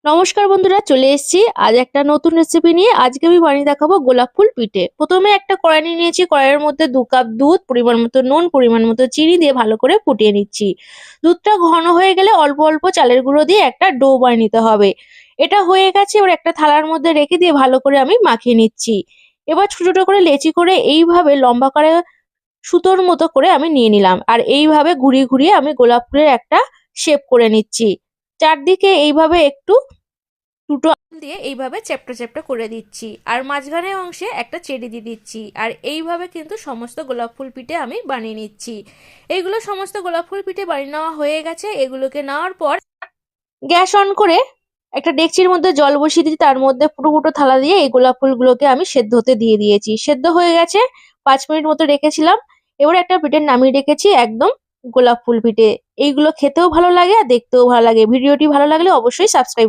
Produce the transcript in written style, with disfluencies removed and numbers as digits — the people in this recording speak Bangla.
নমস্কার বন্ধুরা, চলে এসেছি আজ একটা নতুন রেসিপি নিয়ে। আজকে আমি বানিয়ে দেখাবো গোলাপ ফুল পিঠে। প্রথমে একটা কড়াই নিয়ে নিয়েছি, কড়াইয়ের মধ্যে 2 কাপ দুধ, পরিমাণ মতো নুন, পরিমাণ মতো চিনি দিয়ে ভালো করে ফুটিয়ে নিচ্ছি। দুধটা ঘন হয়ে গেলে অল্প অল্প চালের গুঁড়ো দিয়ে একটা ডো বানিয়ে নিতে হবে। এটা হয়ে গেছে, এবার একটা থালার মধ্যে রেখে দিয়ে ভালো করে আমি মাখিয়ে নিচ্ছি। এবার ছোট ছোট করে লেচি করে এইভাবে লম্বা করে সুতোর মতো করে আমি নিয়ে নিলাম, আর এইভাবে ঘুরিয়ে ঘুরিয়ে আমি গোলাপ ফুলের একটা শেপ করে নিচ্ছি। চারদিকে এইভাবে একটু দুটো আঙুল দিয়ে এইভাবে চ্যাপ্টা চ্যাপ্টা করে দিচ্ছি, আর মাঝখানের অংশে একটা চেরি দিয়ে দিচ্ছি। আর এইভাবে কিন্তু সমস্ত গোলাপ ফুল পিঠে আমি বানিয়ে নিচ্ছি। এইগুলো সমস্ত গোলাপ ফুল পিঠে বানিয়ে নেওয়া হয়ে গেছে। এগুলোকে নেওয়ার পর গ্যাস অন করে একটা ডেকচির মধ্যে জল বসিয়ে দিয়েছি, তার মধ্যে ফুটো ফুটো থালা দিয়ে এই গোলাপ ফুলগুলোকে আমি সেদ্ধ হতে দিয়ে দিয়েছি। সেদ্ধ হয়ে গেছে, 5 মিনিট মতো রেখেছিলাম। এবারে একটা পিঠে নামিয়ে রেখেছি, একদম গোলাপ ফুল পিঠে। এইগুলো খেতেও ভালো লাগে আর দেখতেও ভালো লাগে। ভিডিওটি ভালো লাগলে অবশ্যই সাবস্ক্রাইব